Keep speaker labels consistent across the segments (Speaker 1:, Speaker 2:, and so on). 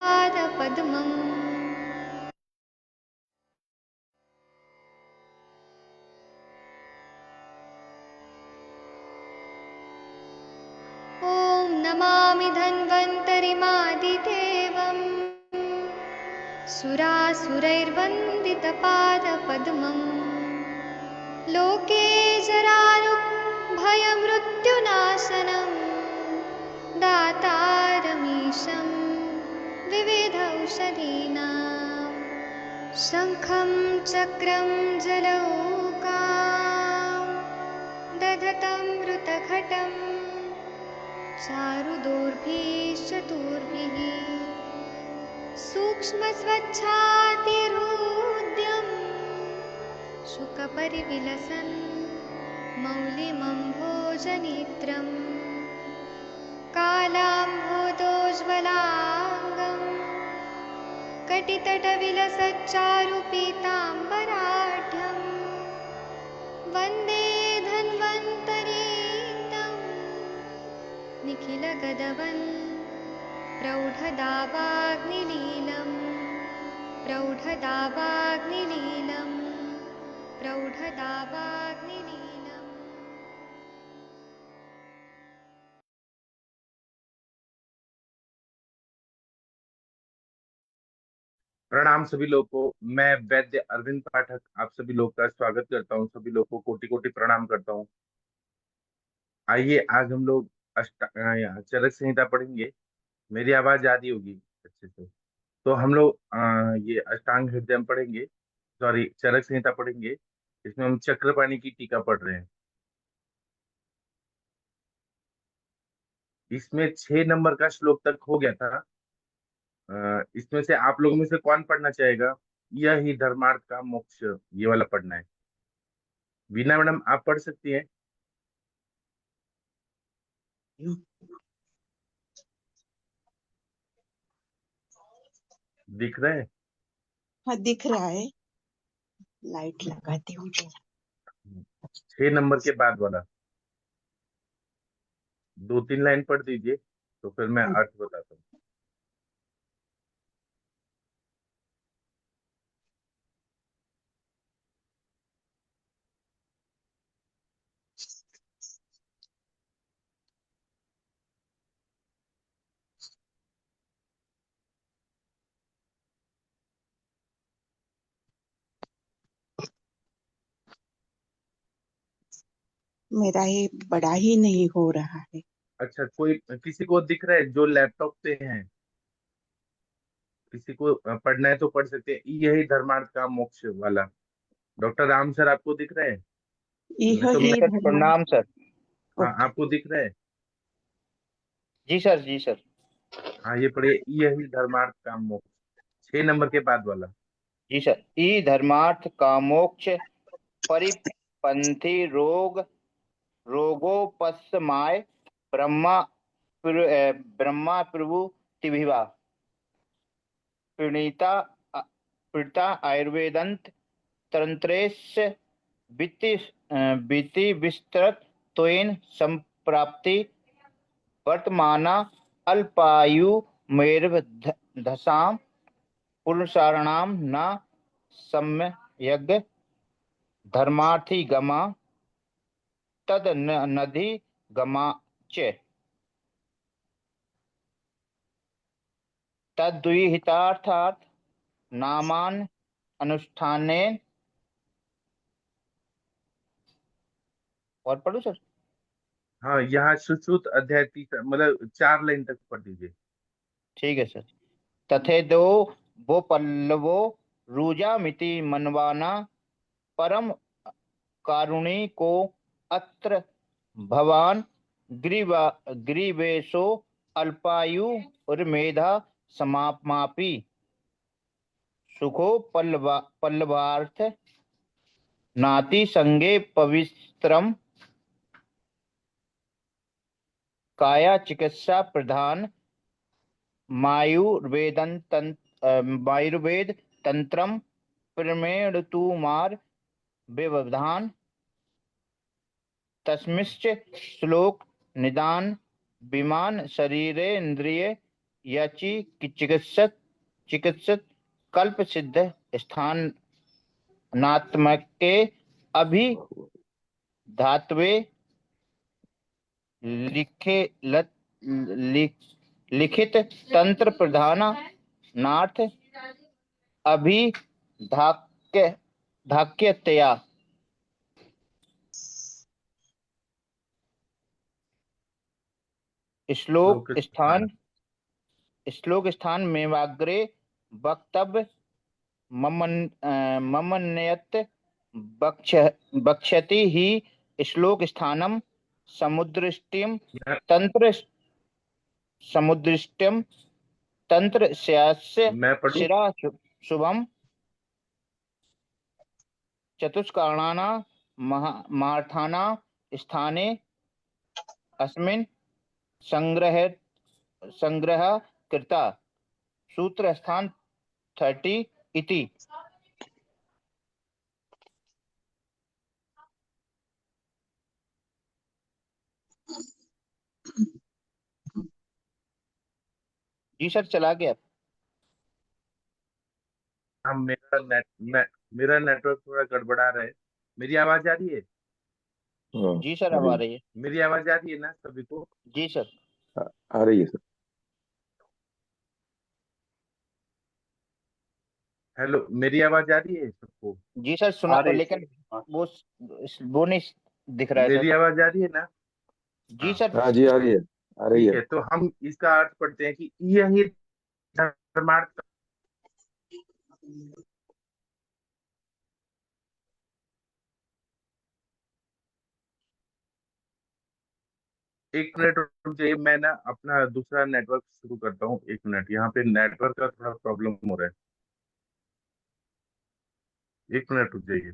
Speaker 1: पादपद्मम्। ॐ नमामि धन्वन्तरिमादिदेवम् सुरासुरैर्वन्दितपादपद्मम्। लोके जरारुभयमृत्युनाशनं दातारमीशं विविधौषधीनां। शङ्खं चक्रं जलौकां दधतं मृतघटं चारुदोर्भिश्चतुर्भिः। सूक्ष्मस्वच्छातिहृद्यं शुकपरिविलसन् मौलिमम्भोजनेत्रम्। कालाम्भोदोज्ज्वलाङ्गं कटितटविलसच्चारुपीताम्बराढ्यं वन्दे धन्वन्तरीतं निखिलगदवन् प्रौढदावाग्निलीलं प्रौढदावाग्निलीलं प्रौढदावाग्निलीलम्।
Speaker 2: प्रणाम सभी लोगों को। मैं वैद्य अरविंद पाठक आप सभी लोग का स्वागत करता हूँ। सभी लोगों को कोटि कोटि प्रणाम करता हूँ। आइए आज हम लोग चरक संहिता पढ़ेंगे। मेरी आवाज आ रही होगी अच्छे से। तो हम लोग ये अष्टांग हृदय पढ़ेंगे, सॉरी चरक संहिता पढ़ेंगे। इसमें हम चक्रपाणि की टीका पढ़ रहे हैं। इसमें 6 नंबर का श्लोक तक हो गया था। इसमें से आप लोगों में से कौन पढ़ना चाहेगा? यह ही धर्मार्थ का मोक्ष, ये वाला पढ़ना है। वीना मैडम आप पढ़ सकती हैं। दिख रहा है?
Speaker 3: हाँ दिख रहा है। लाइट लगाती हूँ जरा।
Speaker 2: 6 नंबर के बाद वाला 2-3 लाइन पढ़ दीजिए, तो फिर मैं अर्थ बताता हूँ।
Speaker 3: मेरा ये बड़ा ही नहीं हो रहा है।
Speaker 2: अच्छा, कोई किसी को दिख रहा है जो लैपटॉप पे है? किसी को पढ़ना है तो पढ़ सकते हैं। यही धर्मार्थ का मोक्ष वाला। डॉक्टर राम सर आपको दिख रहा है?
Speaker 3: यह
Speaker 2: नहीं तो
Speaker 3: ही
Speaker 2: मैं,
Speaker 4: सर
Speaker 3: धर्म।
Speaker 4: प्रणाम सर।
Speaker 2: हाँ
Speaker 3: ओके।
Speaker 2: आपको दिख रहा है?
Speaker 4: जी सर, जी सर।
Speaker 2: हाँ ये पढ़िए, यही धर्मार्थ का मोक्ष, 6 नंबर के बाद वाला।
Speaker 4: जी सर। ई धर्मार्थ कामोक्ष परिपंथी रोगोपशमाय ब्रह्मा प्रभुतिभिवा प्रणीता प्रणीता आयुर्वेदंत तंत्रेश विति विस्तृत त्वेन संप्राप्ति वर्तमाना अल्पायुमेर्धसाम पुरुषाणाम न सम्यग् धर्मार्थी गमा तद नधि गमा च तद्विहितार्थात् नामान अनुष्ठाने। और पढ़ू सर?
Speaker 2: हाँ यहाँ सुश्रुत अध्याय मतलब 4 लाइन तक पढ़ दीजिए।
Speaker 4: ठीक है सर। तथे दो वो पल्लवो रुजामिति मनवाना परम कारुणी को अत्र भवान ग्रीवेशो अल्पायु उर्मेधा समापमापि सुखो पल्लवार्थ नाति संगे पवित्रम काया चिकित्सा प्रधान मायुर्वेद तंत्रम प्रमेणुतुमार व्यवधान तस्मिश्च श्लोक निदान विमान शरीरेन्द्रिय याची कि चिकित्सक कल्प सिद्ध स्थानात्मक के अभि धात्वे लिखे लिखित तंत्र प्रधान नाथ अभि धाक्यतया श्लोक स्थान मेवाग्रे वक्तव्य ममन्यत बक्ष्यति ही श्लोक स्थानम समुद्रष्टिम तंत्र समुद्रष्टिम तंत्र स्यास्य
Speaker 2: मैं पढ़ूं?
Speaker 4: शिरा शुभम चतुष्कारणाना मार्थाना स्थाने अस्मिन् संग्रह कृता सूत्र स्थान 30 इति। जी सर चला गया।
Speaker 2: हाँ, मेरा नेटवर्क थोड़ा गड़बड़ा रहा है। मेरी आवाज आ रही है?
Speaker 4: जी सर अब आ रही है।
Speaker 2: मेरी आवाज आ रही है ना सभी को?
Speaker 4: जी सर
Speaker 5: आ रही है सर।
Speaker 2: हेलो, मेरी आवाज आ रही है सबको?
Speaker 4: जी सर सुना, लेकिन वो नहीं दिख रहा है
Speaker 2: मेरी
Speaker 4: सर।
Speaker 2: आवाज आ रही है ना?
Speaker 4: जी सर
Speaker 5: हाँ जी, आ रही है, आ रही
Speaker 2: ठीक
Speaker 5: है।
Speaker 2: है, तो हम इसका अर्थ पढ़ते हैं कि यही धर्मार्थ। एक मिनट रुक जाइए, मैं ना अपना दूसरा नेटवर्क शुरू करता हूँ। एक मिनट, यहाँ पे नेटवर्क का थोड़ा प्रॉब्लम हो रहा है। एक मिनट रुक जाइए।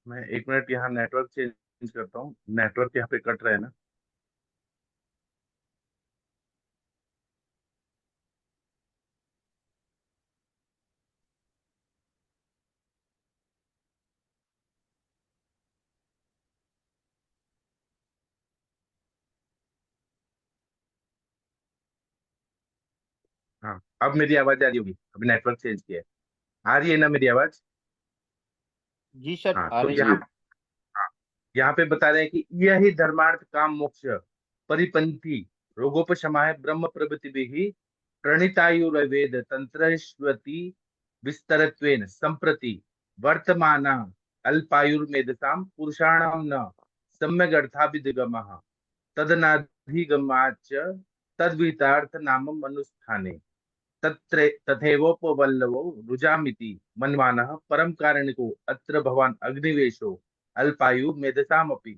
Speaker 2: मैं एक मिनट यहाँ नेटवर्क चेंज करता हूँ। नेटवर्क यहाँ पे कट रहा है ना। हाँ, अब मेरी आवाज आ रही होगी। अभी नेटवर्क चेंज किया है। आ रही है ना मेरी आवाज?
Speaker 4: जी सर
Speaker 2: हाँ,
Speaker 4: आ
Speaker 2: तो
Speaker 4: रही है।
Speaker 2: यहाँ पे बता रहे हैं कि यही धर्मार्थ काम मोक्ष परिपंथी रोगोपशमाय ब्रह्म प्रभृति भी प्रणीतायुर्वेद तंत्रश्वती विस्तरत्वेन संप्रति वर्तमाना अल्पायुर्मेधसाम पुरुषाणाम न सम्यगर्थाभिगमः तदनाधिगमाच तद्वितार्थ नामम अनुष्ठाने तत्र तथैवोपवल्लवो रुजामिति मन्वानः परम कारणिको अत्र भवान् अग्निवेशो अल्पायु मेधसामपि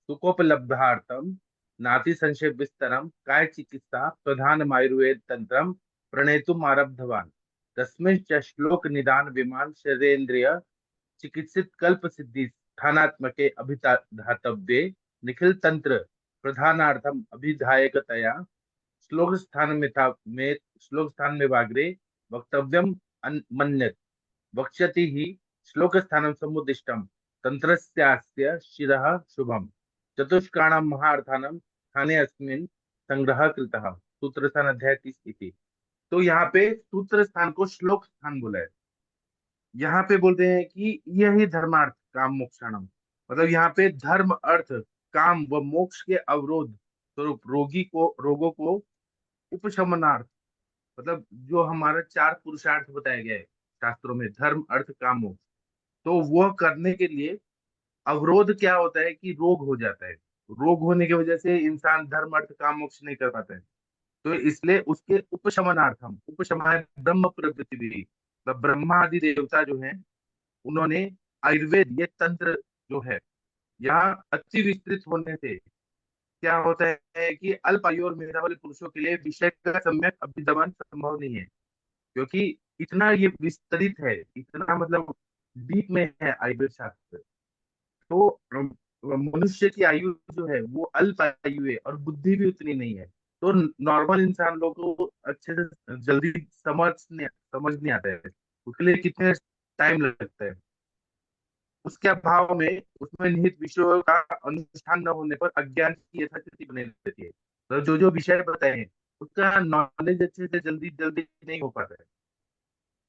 Speaker 2: सुखोपलब्धार्थं नाति संशय विस्तरम काय चिकित्सा प्रधानमायुर्वेद तंत्रम प्रणेतुम् आरब्धवान् तस्मिन् च श्लोक निदान विमान शरीरेन्द्रिय चिकित्सित कल्प सिद्धि स्थानात्मके अभिधातव्ये निखिल तंत्र प्रधानार्थम अभिधायकतया श्लोक स्थान में वाग्रे वक्तव्यम मन्यत वक्ष्यति ही श्लोक स्थानं समुद्दिष्टं तंत्रस्यास्य शिरः शुभम चतुष्काणां महाअर्थानं स्थाने अस्मिन् संग्रह कृतः सूत्र स्थान अध्याय 30 इति। तो यहाँ पे सूत्र स्थान को श्लोक स्थान बोला है। यहाँ पे बोलते हैं कि यही धर्मार्थ काम मोक्षाणम, मतलब यहाँ पे धर्म अर्थ काम व मोक्ष के अवरोध स्वरूप रोगों को उपशमनार्थ, मतलब जो हमारा 4 पुरुषार्थ बताया गया है शास्त्रों में, धर्म अर्थ काम मोक्ष, तो वह करने के लिए अवरोध क्या होता है कि रोग हो जाता है। रोग होने की वजह से इंसान धर्म अर्थ काम मोक्ष नहीं कर पाता है। तो इसलिए उसके उपशमनार्थम, उपशमनाय ब्रह्म प्रवृत्ति भी, मतलब ब्रह्मा आदि देवता जो हैं उन्होंने आयुर्वेद ये तंत्र जो है यहाँ अति विस्तृत होने से क्या होता है कि अल्प आयु और मेधा वाले पुरुषों के लिए विषय का सम्यक अभिगमन संभव नहीं है, क्योंकि इतना ये विस्तरित है, इतना मतलब डीप में है आयुर्वेद शास्त्र। तो मनुष्य की आयु जो है वो अल्प आयु है और बुद्धि भी उतनी नहीं है। तो नॉर्मल इंसान लोगों को अच्छे से जल्दी समझ नहीं आता है। उसके लिए कितने टाइम लगता है। उसके अभाव में उसमें निहित विषयों का अनुष्ठान न होने पर अज्ञान की यथास्थिति बनी रहती है। तो जो जो विषय बताए हैं उसका नॉलेज अच्छे से जल्दी जल्दी नहीं हो पाता है।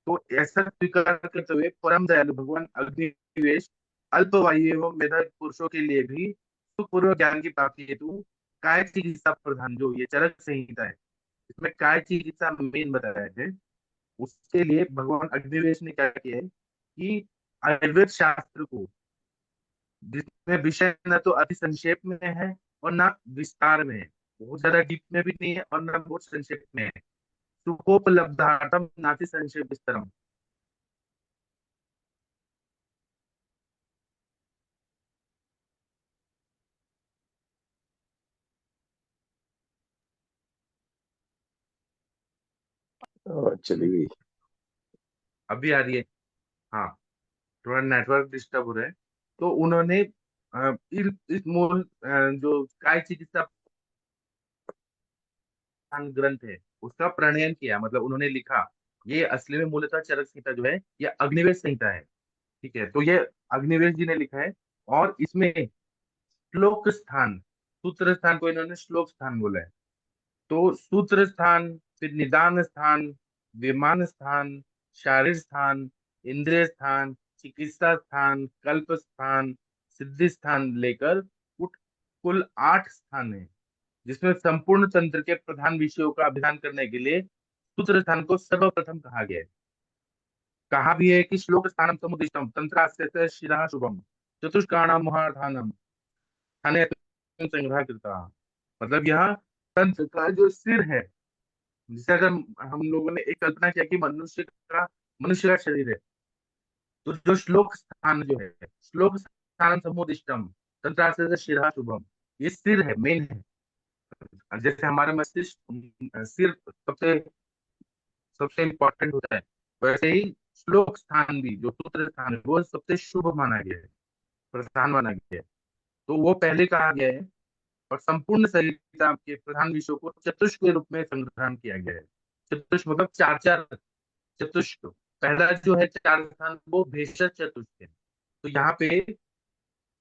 Speaker 2: तो ऐसा स्वीकार करते हुए परम दयालु भगवान अग्निवेश अल्पवायु एवं मेधावी पुरुषों के लिए भी सुखपूर्वक ज्ञान की प्राप्ति हेतु काय चिकित्सा प्रधान, जो ये चरक संहिता है इसमें काय चिकित्सा मेन बताया है। उसके लिए भगवान अग्निवेश ने क्या किया है कि आयुर्वेद शास्त्र को, जिसमें विषय न तो अति संक्षेप में है और ना विस्तार में है, बहुत ज्यादा डीप में भी नहीं है और ना बहुत संक्षेप में है, सुखोपलब्धार्थम नाति संक्षेप विस्तरम।
Speaker 5: चली गई।
Speaker 2: अभी आ रही है। हाँ, थोड़ा नेटवर्क डिस्टर्ब हो रहा है। तो उन्होंने इस मूल जो काय चिकित्सा ग्रंथ है उसका प्रणयन किया, मतलब उन्होंने लिखा। ये असली में मूलतः चरक संहिता जो है ये अग्निवेश संहिता है। ठीक है, तो ये अग्निवेश जी ने लिखा है। और इसमें श्लोक स्थान, सूत्र स्थान को इन्होंने श्लोक स्थान बोला है। तो सूत्र स्थान, फिर निदान स्थान, विमान स्थान, शारीर स्थान, इंद्रिय स्थान, चिकित्सा स्थान, कल्प स्थान, सिद्धि स्थान लेकर कुल 8 स्थान है, जिसमें संपूर्ण तंत्र के प्रधान विषयों का अभिधान करने के लिए सूत्र स्थान को सर्वप्रथम कहा गया है। कहा भी है कि श्लोक स्थानम समुदिष्टम तंत्रास्य शिरः शुभम चतुष्काणाम महार्थानम स्थाने संग्रह कृता। मतलब यह तंत्र का जो सिर है, जिसे अगर हम लोगों ने एक कल्पना किया कि मनुष्य का शरीर है, तो जो श्लोक स्थान जो है, श्लोक स्थान समुदिष्टम तंत्रास्य शिरः शुभम, ये सिर है, मेन है। जैसे हमारा मस्तिष्क सिर सबसे सबसे इम्पोर्टेंट होता है, वैसे ही श्लोक स्थान भी, जो सूत्र स्थान है, वो सबसे शुभ माना गया है, प्रधान माना गया है। तो वो पहले कहा गया है। और संपूर्ण संहिता के प्रधान विषयों को चतुष्क के रूप में संग्रहण किया गया है। चतुष्क मतलब चार चार चतुष्क। पहला जो है चार स्थान वो भेषज चतुष्क है। तो यहाँ पे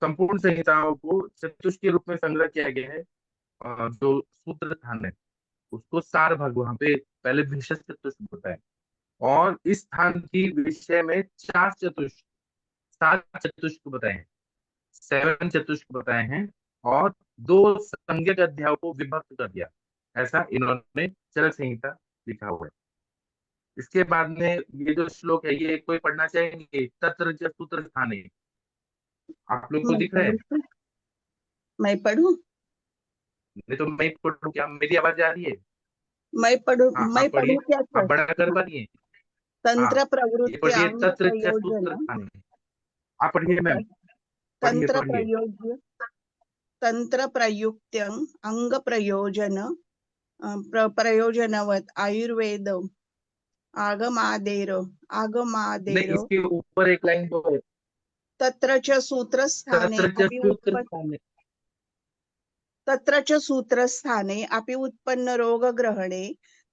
Speaker 2: संपूर्ण संहिताओं को चतुष्क के रूप में संग्रह किया गया है। जो सूत्र स्थान है उसको सार भाग वहां पे पहले भेषज चतुष्क होता है। और इस स्थान की विषय में चार चतुष्क, 7 चतुष्क बताए हैं, 7 चतुष्क बताए हैं। और 2 संज्ञक अध्यायों को विभक्त कर दिया, ऐसा इन्होंने चरक संहिता लिखा हुआ है। इसके बाद में ये जो श्लोक है ये कोई पढ़ना चाहेंगे? तत्र च सूत्र स्थाने, आप लोग को
Speaker 3: मैं
Speaker 2: दिख रहा है?
Speaker 3: पढ़ूं मैं पढ़ूं
Speaker 2: नहीं तो मैं पढ़ूं क्या? मेरी आवाज आ रही है? हाँ,
Speaker 3: मैं
Speaker 2: आप पढ़िए।
Speaker 3: पढ़ूं क्या
Speaker 2: आप
Speaker 3: सर?
Speaker 2: बड़ा कर
Speaker 3: हाँ।
Speaker 2: पा रही है? हाँ,
Speaker 3: तंत्र
Speaker 2: ये
Speaker 3: प्रवृत्ति
Speaker 2: पढ़िए,
Speaker 3: अंग
Speaker 2: तत्र च सूत्र
Speaker 3: प्रयोजन
Speaker 2: स्थाने। आप पढ़िए मैम, पढ़िए
Speaker 3: तंत्र
Speaker 2: पढ़िए।
Speaker 3: प्रयोज्य तंत्र प्रयुक्त्यं अंग प्रयोजन प्रयोजनवत आयुर्वेद आगमादेर
Speaker 2: नहीं, इसके ऊपर एक लाइन जो है,
Speaker 3: तत्र च सूत्रस्थाने
Speaker 2: तत्र च
Speaker 3: अपि
Speaker 2: सूत्र स्थाने।
Speaker 3: तत्र च सूत्रस्थाने अपि उत्पन्न रोगग्रहणे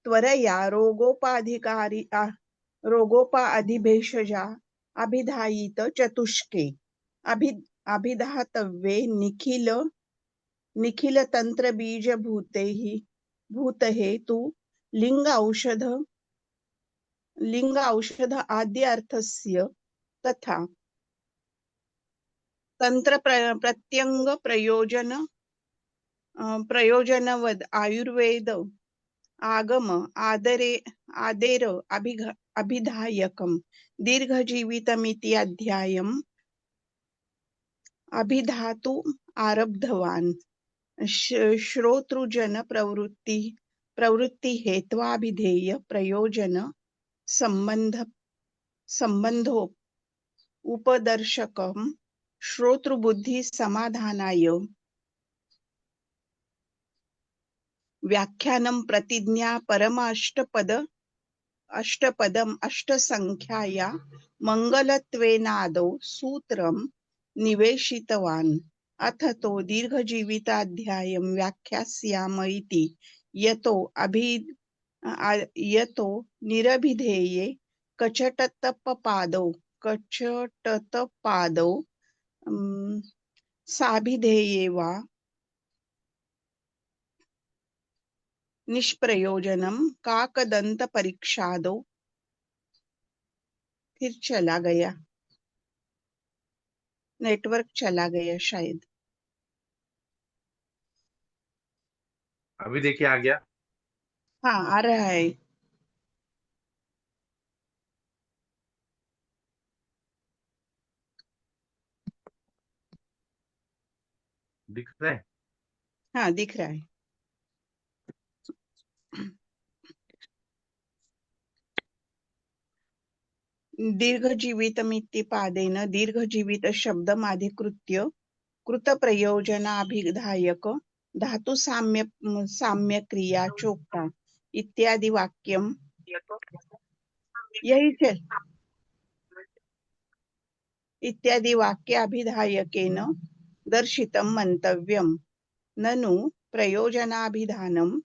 Speaker 3: त्वरया रोगोपाधिभेषजा अभिधायित चतुष्के अभिधातव्ये निखिल तंत्र बीज भूते तु लिंग औषध आद्य अर्थस्य तथा तंत्र प्रत्यंग प्रयोजनवद आयुर्वेद आगम आदेर अभिधायकम दीर्घजीवितमिति अध्यायम् अभिधातु आरब्धवान् श्रोतृजन प्रवृत्ति हेत्वाभिधेय प्रयोजन संबंधो उपदर्शकम् श्रोतृबुद्धि समाधानाय व्याख्यानं प्रतिज्ञा अष्टपदम् अष्टसंख्याया मंगलत्वेनादौ सूत्रं निवेशितवान्। अथ तो दीर्घजीविताध्यायं व्याख्यास्याम इति यतो निरभिधेये कचटतपादौ साभिधेये वा निष्प्रयोजनम काकदंतपरीक्षादौ। फिर चला गया, नेटवर्क चला गया शायद।
Speaker 2: अभी देखिए आ गया।
Speaker 3: हाँ, आ रहा है।
Speaker 2: दिख रहा है?
Speaker 3: हाँ, दिख रहा है। दीर्घजीवितमित्यपादेन दीर्घजीवितशब्दमाधिकृत्य कृतप्रयोजनाभिधायक धातुसाम्यक्रिया चोक्ता इत्यादि वाक्यम। यही से इत्यादि वाक्याभिधायकेन दर्शितं मंतव्यम। ननु प्रयोजनाभिधानम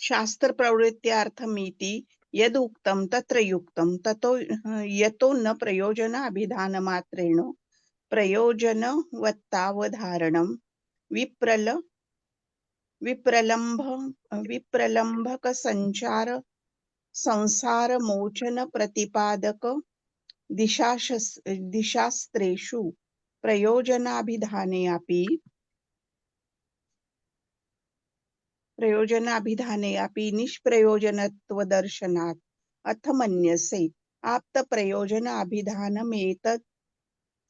Speaker 3: शास्त्र प्रवृत्त्यार्थमिति यदुक्तं तत्र युक्तं ततो यतो न प्रयोजनाभिधानमात्रेण प्रयोजनवत्तावधारणं विप्रलम्भक संसार मोचन प्रतिपादक दिशास्त्रेषु प्रयोजनाभिधाने अपि निष्प्रयोजनत्वदर्शनात् अथ मन्यसे आप्तप्रयोजनाभिधानमेतत्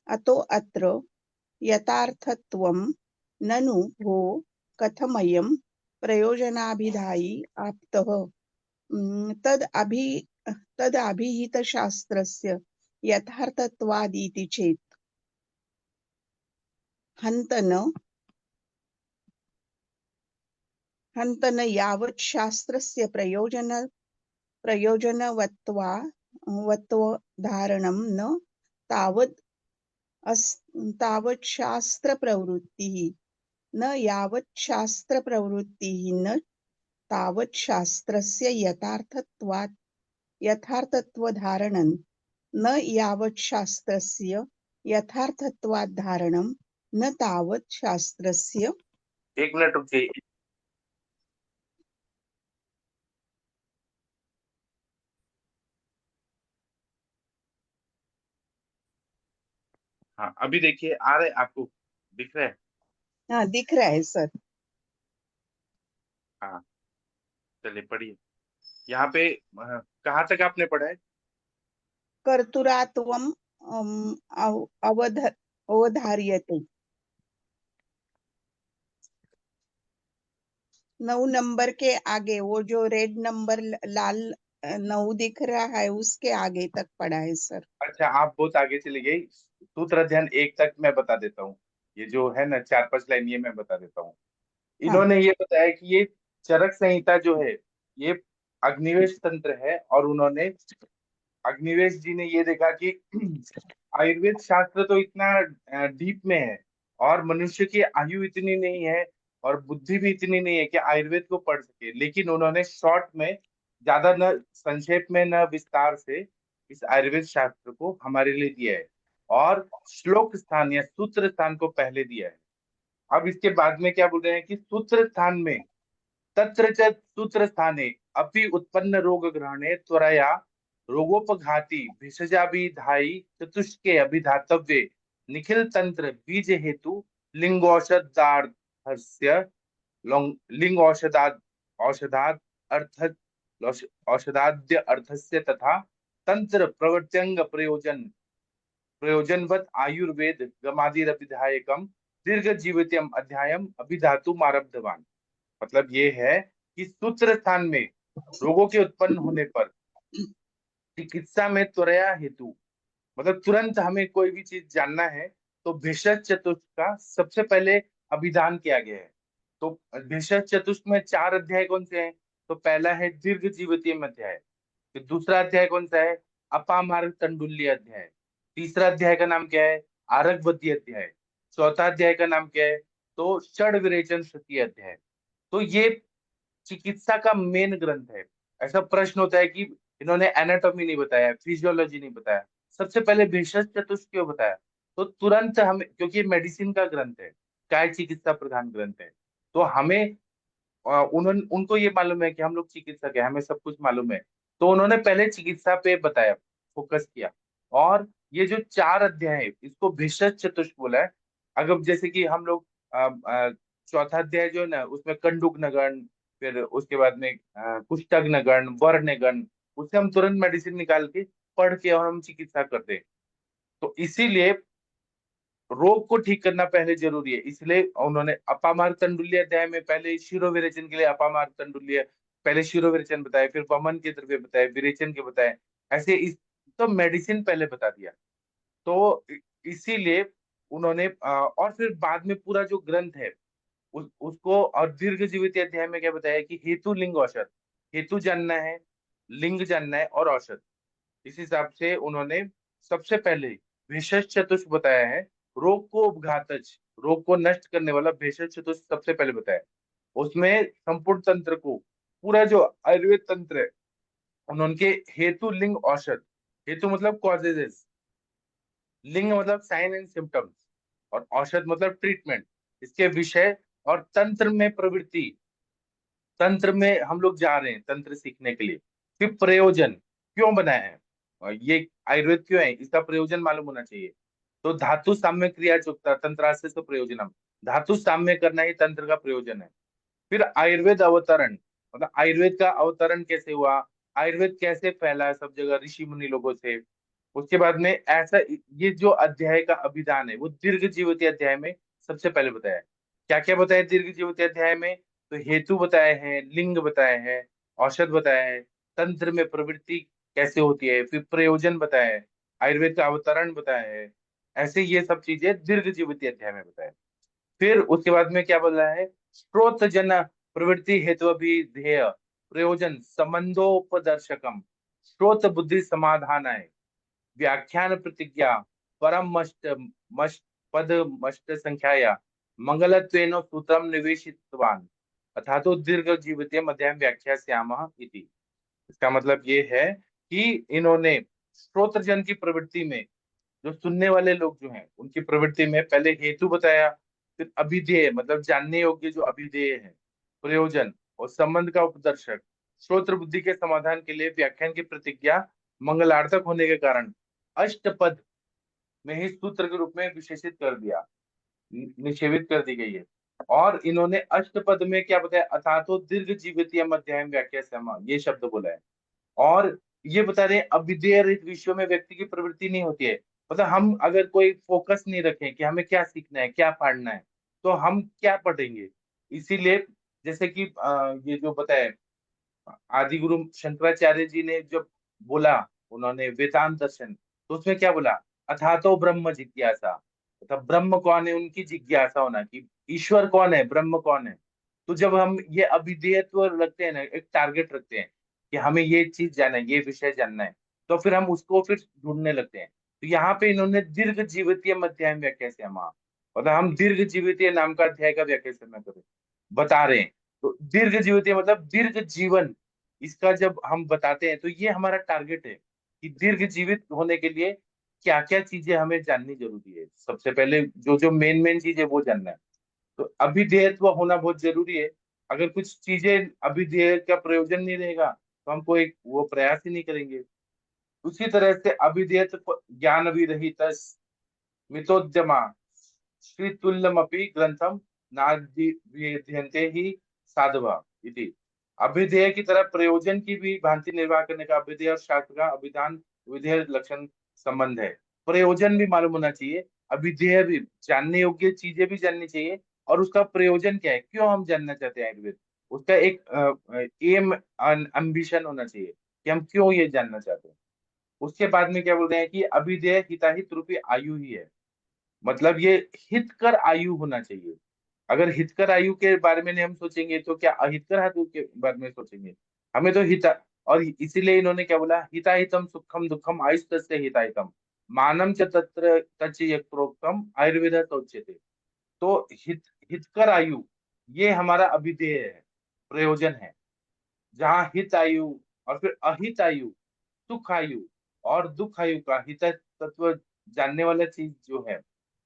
Speaker 3: अतो अत्र यथार्थत्वं ननु भो कथमयं प्रयोजनाभिधायी आप्तः तदभिहितशास्त्रस्य यथार्थत्वादिति चेत् हन्तन यावत् शास्त्रस्य प्रयोजनवत्त्वधारणं न तावत् शास्त्रप्रवृत्तिः न यावत् शास्त्रप्रवृत्तिः न तावत् शास्त्रस्य यथार्थत्वधारणं न यावत् शास्त्रस्य यथार्थत्वधारणं न तावत् शास्त्रस्य।
Speaker 2: एक मिनट रुकिए। हाँ, अभी देखिए आ रहे आपको, दिख रहा है?
Speaker 3: हाँ, दिख रहा है सर।
Speaker 2: हाँ, चलिए पढ़िए। यहाँ पे कहाँ तक आपने पढ़ा है?
Speaker 3: कर्तुरात्वम अवधार्यते। 9 नंबर के आगे वो जो रेड नंबर लाल 9 दिख रहा है उसके आगे तक पढ़ा है सर।
Speaker 2: अच्छा, आप बहुत आगे चली गई। सूत्र अध्ययन 1 तक मैं बता देता हूँ। ये जो है ना 4-5 लाइन, ये मैं बता देता हूँ।
Speaker 3: हाँ,
Speaker 2: इन्होंने ये बताया कि ये चरक संहिता जो है ये अग्निवेश तंत्र है, और उन्होंने अग्निवेश जी ने ये देखा कि आयुर्वेद शास्त्र तो इतना डीप में है, और मनुष्य की आयु इतनी नहीं है और बुद्धि भी इतनी नहीं है कि आयुर्वेद को पढ़ सके। लेकिन उन्होंने शॉर्ट में, ज्यादा न संक्षेप में न विस्तार से, इस आयुर्वेद शास्त्र को हमारे लिए दिया है, और श्लोक स्थान या सूत्र स्थान को पहले दिया है। अब इसके बाद में क्या बोल रहे हैं कि सूत्र स्थान में तत्र च सूत्र स्थाने अपि उत्पन्न रोग ग्रहणे त्वरया रोगोपघाती भिषजाभिधायी चतुष्के अभिधातव्ये निखिल तंत्र बीज हेतु लिंगौषधार्थस्य लिंगौषधाद औषधाद अर्थ औषधाद्य अर्थस्य तथा तंत्र प्रवर्त्यंग प्रयोजनवत आयुर्वेद गमादिरभिधायकम दीर्घ जीवितम अध्यायम अभिधातु मारब्धवान। मतलब ये है कि सूत्र स्थान में रोगों के उत्पन्न होने पर चिकित्सा में त्वरया हेतु, मतलब तुरंत हमें कोई भी चीज जानना है तो भेषज चतुष्क का सबसे पहले अभिधान किया गया है। तो भेषज चतुष्क में 4 अध्याय कौन से हैं? तो पहला है दीर्घ जीवितीय अध्याय, फिर दूसरा अध्याय कौन सा है? अपामार तंडुल्य अध्याय, तीसरा अध्याय का नाम क्या है? आरगवती अध्याय। चौथा अध्याय का नाम क्या है? तो षड विरेचन तृतीय अध्याय। तो ये चिकित्सा का मेन ग्रंथ है। ऐसा प्रश्न होता है कि इन्होंने एनाटॉमी नहीं बताया, फिजियोलॉजी नहीं बताया, सबसे पहले भेषज चतुष्ट क्यों बताया? तो तुरंत हमें, क्योंकि ये मेडिसिन का ग्रंथ है, काय चिकित्सा प्रधान ग्रंथ है, तो हमें उन्होंने उनको ये मालूम है कि हम लोग चिकित्सक है, हमें सब कुछ मालूम है, तो उन्होंने पहले चिकित्सा पे बताया, फोकस किया। और ये जो चार अध्याय है इसको भेषज चतुष्ट बोला है। अगर जैसे कि हम लोग चौथा अध्याय जो है ना, उसमें कंडूक नगण, फिर उसके बाद में कुष्ठग नगण, वर्ण गण, उससे हम तुरंत मेडिसिन निकाल के पढ़ के और हम चिकित्सा करते हैं। तो इसीलिए रोग को ठीक करना पहले जरूरी है, इसलिए उन्होंने अपामार तंडुल्य अध्याय में पहले शिरोविरेचन के लिए अपामार तंडुल्य, पहले शिरोविरेचन बताए, फिर वमन के द्रव्य बताए, विरेचन के बताए, ऐसे इस तो मेडिसिन पहले बता दिया। तो इसीलिए उन्होंने और फिर बाद में पूरा जो ग्रंथ है उसको, और दीर्घ जीवित अध्याय में क्या बताया कि हेतु लिंग औषध, हेतु जानना है, लिंग जानना है और औषध। इस हिसाब से उन्होंने सबसे पहले भेषज चतुष्ट बताया है। रोग को उपघातज, रोग को नष्ट करने वाला भेषज चतुष्ट सबसे पहले बताया। उसमें संपूर्ण तंत्र को, पूरा जो आयुर्वेद तंत्र है, उनके हेतु लिंग औषध, हेतु मतलब कॉजेजेस, लिंग मतलब साइन एंड सिम्टम्स, और औषध मतलब ट्रीटमेंट, इसके विषय और तंत्र में प्रवृत्ति, तंत्र में हम लोग जा रहे हैं तंत्र सीखने के लिए। फिर प्रयोजन, क्यों बनाया है और ये आयुर्वेद क्यों है, इसका प्रयोजन मालूम होना चाहिए। तो धातु साम्य क्रिया चुकता तंत्रास्य से प्रयोजनम, धातु साम्य करना ही तंत्र का प्रयोजन है। फिर आयुर्वेद अवतरण, मतलब आयुर्वेद का अवतरण कैसे हुआ, आयुर्वेद कैसे फैला सब जगह ऋषि मुनि लोगों से। उसके बाद में ऐसा, ये जो अध्याय का अभिधान है वो दीर्घ जीवित अध्याय में सबसे पहले बताया है। क्या क्या बताया दीर्घ जीवित अध्याय में? तो हेतु बताए हैं, लिंग बताए हैं, औषध बताया है, तंत्र में प्रवृत्ति कैसे होती है, फिर प्रयोजन बताया है, आयुर्वेद का अवतरण बताया है। ऐसे ये सब चीजें दीर्घ जीवित अध्याय में बताया है। फिर उसके बाद में क्या बोल रहा है? स्रोत जन प्रवृत्ति हेतु ध्येय प्रयोजन संबंधोपदर्शकम, स्रोत बुद्धि समाधान है, व्याख्यान प्रतिज्ञा परम मष्ट मष्ट पद मष्ट संख्याया मंगलत्वेन सूत्रम निवेशितवान अथा तो दीर्घ जीवित मध्यम व्याख्या श्यामः इति। इसका मतलब ये है कि इन्होंने श्रोत्रजन की प्रवृत्ति में, जो सुनने वाले लोग जो हैं उनकी प्रवृत्ति में पहले हेतु बताया, फिर अभिधेय मतलब जानने योग्य जो अभिधेय है, प्रयोजन और संबंध का उपदर्शक, श्रोत्र बुद्धि के समाधान के लिए व्याख्यान की प्रतिज्ञा मंगलार्थक होने के कारण अष्टपद में ही सूत्र के रूप में विशेषित कर दिया, निषेवित कर दी गई है। और इन्होंने अष्टपद में क्या बताया? अथातो दीर्घ जीवितीय मध्याह्न व्याख्या समा, ये शब्द बोला है। और ये बता रहे हैं अविधेय रहित विषयों में व्यक्ति की प्रवृत्ति नहीं होती है। मतलब हम अगर कोई फोकस नहीं रखें कि हमें क्या सीखना है, क्या पढ़ना है, तो हम क्या पढ़ेंगे। इसीलिए जैसे कि ये जो बताया आदि गुरु शंकराचार्य जी ने जब बोला, उन्होंने वेदांत दर्शन, तो उसमें क्या बोला? अथातो ब्रह्म जिज्ञासा, मतलब ब्रह्म कौन है उनकी जिज्ञासा होना, कि ईश्वर कौन है, ब्रह्म कौन है। तो जब हम ये अभिधेयत्व रखते हैं ना, एक टारगेट रखते हैं कि हमें ये चीज जानना है, ये विषय जानना है, तो फिर हम उसको फिर ढूंढने लगते हैं। तो यहाँ पे इन्होंने दीर्घ जीवितीय मध्याह्न व्याख्या से मतलब हम दीर्घ जीवितीय नाम का अध्याय का व्याख्या से बता रहे हैं। तो दीर्घ जीवितीय मतलब दीर्घ जीवन, इसका जब हम बताते हैं तो ये हमारा टारगेट है कि दीर्घ जीवित होने के लिए क्या क्या चीजें हमें जाननी जरूरी है। सबसे पहले जो जो मेन मेन चीज है वो जानना है। तो अभिधेयत्व होना बहुत जरूरी है। अगर कुछ चीजें अभिधेय का प्रयोजन नहीं रहेगा तो हम कोई वो प्रयास ही नहीं करेंगे। उसी तरह से अभिधेयत्व ज्ञान विरहित मितोद्यमा श्रीतुल्यमपि ग्रंथम नाध्यन्ते ही साधवा इति। अभिधेय की तरह प्रयोजन की भी भांति निर्वाह करने का अभिधेय और शास्त्र का अभिधान विधेय लक्षण संबंध है। प्रयोजन भी मालूम होना चाहिए, अभिधेय भी, जानने योग्य चीजें भी जाननी चाहिए, और उसका प्रयोजन क्या है, क्यों हम जानना चाहते हैं आयुर्वेद, उसका एक एम एम्बिशन होना चाहिए कि हम क्यों ये जानना चाहते हैं। उसके बाद में क्या बोल रहे हैं कि अभिधेय हिताहित रूपी आयु ही है, मतलब ये हितकर आयु होना चाहिए। अगर हितकर आयु के बारे में नहीं हम सोचेंगे तो क्या अहितकर आयु के बारे में सोचेंगे? हमें तो हिता, और इसीलिए इन्होंने क्या बोला, हिताहितम सुखम दुखम आयुष्य हिताहितम, मानम च तत्र तच यत्रोक्तम आयुर्वेद उच्यते। तो हितकर आयु ये हमारा अभिधेय है, प्रयोजन है। जहाँ हित आयु और फिर अहित आयु, सुख आयु और दुख आयु का हित तत्व जानने वाला चीज जो है,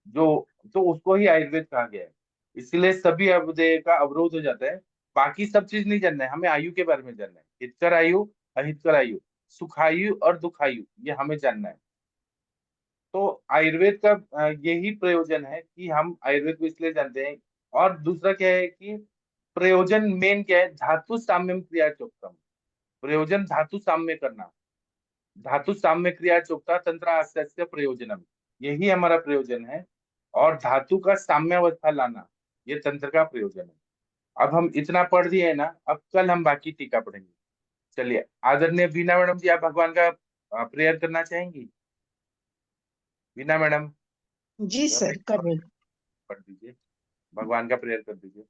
Speaker 2: जो तो उसको ही आयुर्वेद कहा गया है। इसलिए सभी अभिधेय का अवरोध हो जाता है। बाकी सब चीज नहीं जानना है, हमें आयु के बारे में जानना है। हितकर आयु, अहितकर आयु, सुखायु और दुखायु, ये हमें जानना है। तो आयुर्वेद का यही प्रयोजन है कि हम आयुर्वेद को इसलिए जानते हैं। और दूसरा क्या है कि प्रयोजन मेन क्या है, धातु साम्यम क्रिया चोक्तम। प्रयोजन धातु साम्य करना, धातु साम्य क्रिया चोक्ता तंत्र आस्य प्रयोजनम, यही हमारा प्रयोजन है। और धातु का साम्यावस्था लाना, ये तंत्र का प्रयोजन है। अब हम इतना पढ़ दिए है ना, अब कल हम बाकी टीका पढ़ेंगे। चलिए, आदरणीय बीना मैडम जी, आप भगवान का प्रेयर करना चाहेंगी? बीना मैडम
Speaker 3: जी सर, कर रहे।
Speaker 2: पढ़ दीजिए, भगवान का प्रेयर कर दीजिए।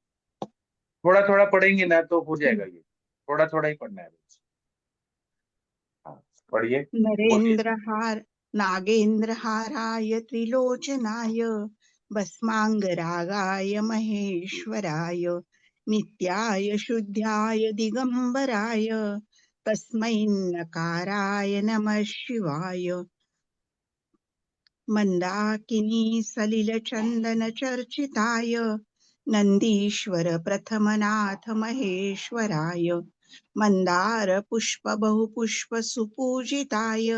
Speaker 2: थोड़ा थोड़ा पढ़ेंगे ना तो हो जाएगा, ये थोड़ा थोड़ा ही पढ़ना है रोज। हाँ, पढ़िए, बोलिए।
Speaker 3: नरेंद्रहार नागेंद्रहाराय त्रिलोचनाय भस्मांगरागाय महेश्वराय नित्याय शुद्ध्याय दिगंबराय तस्मै नकाराय नमः शिवाय। मंदाकिनी सलिल चंदन चर्चिताय नंदीश्वर प्रथमनाथ महेश्वराय मंदार पुष्प बहुपुष्प सुपूजिताय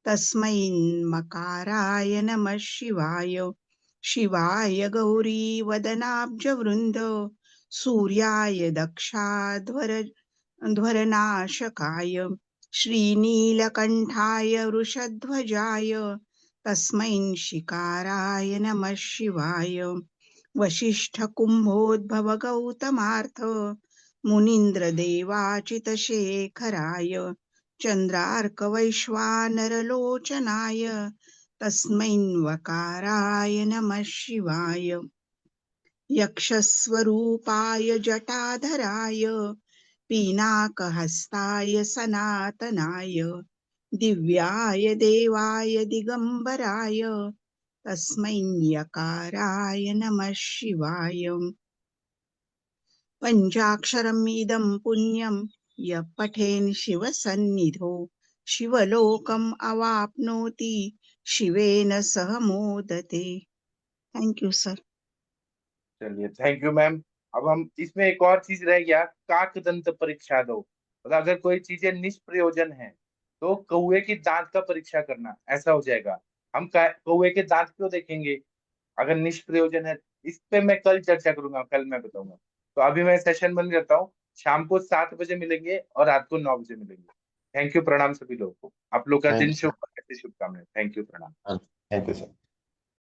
Speaker 3: तस्मै मकाराय नमः शिवाय। शिवाय गौरी वदनाब्ज वृंद सूर्याय दक्षाध्वर ध्वरनाशकाय श्रीनीलकंठाय वृषध्वजाय तस्मै शिकाराय नमः शिवाय। वशिष्ठ कुंभोद्भव गौतमार्थ मुनीन्द्र देवाचित शेखराय चंद्रार्क वैश्वानर लोचनाय तस्मै वकाराय नमः शिवाय। यक्षस्वरूपाय जटाधराय पीनाकहस्ताय सनातनाय दिव्याय देवाय दिगंबराय तस्मै यकाराय नमः शिवाय। पंचाक्षरम् इदं पुण्यं यः पठेन् शिवसन्निधौ शिवलोकम् अवाप्नोति शिवेन सह मोदते। Thank you sir.
Speaker 2: चलिए, थैंक यू मैम। अब हम इसमें एक और चीज रह गया, काक दंत परीक्षा दो। मतलब अगर कोई चीजें निष्प्रयोजन है तो कौवे की दांत का परीक्षा करना, ऐसा हो जाएगा। हम कौवे के दांत क्यों देखेंगे अगर निष्प्रयोजन है? इस पे मैं कल चर्चा करूंगा, कल मैं बताऊंगा। तो अभी मैं सेशन बंद करता हूँ। शाम को 7 बजे मिलेंगे और रात को 9 बजे मिलेंगे। थैंक यू, प्रणाम सभी लोगों को। आप लोग का दिन शुभ, शुभकामनाएं। थैंक यू, प्रणाम।
Speaker 5: Thank you sir.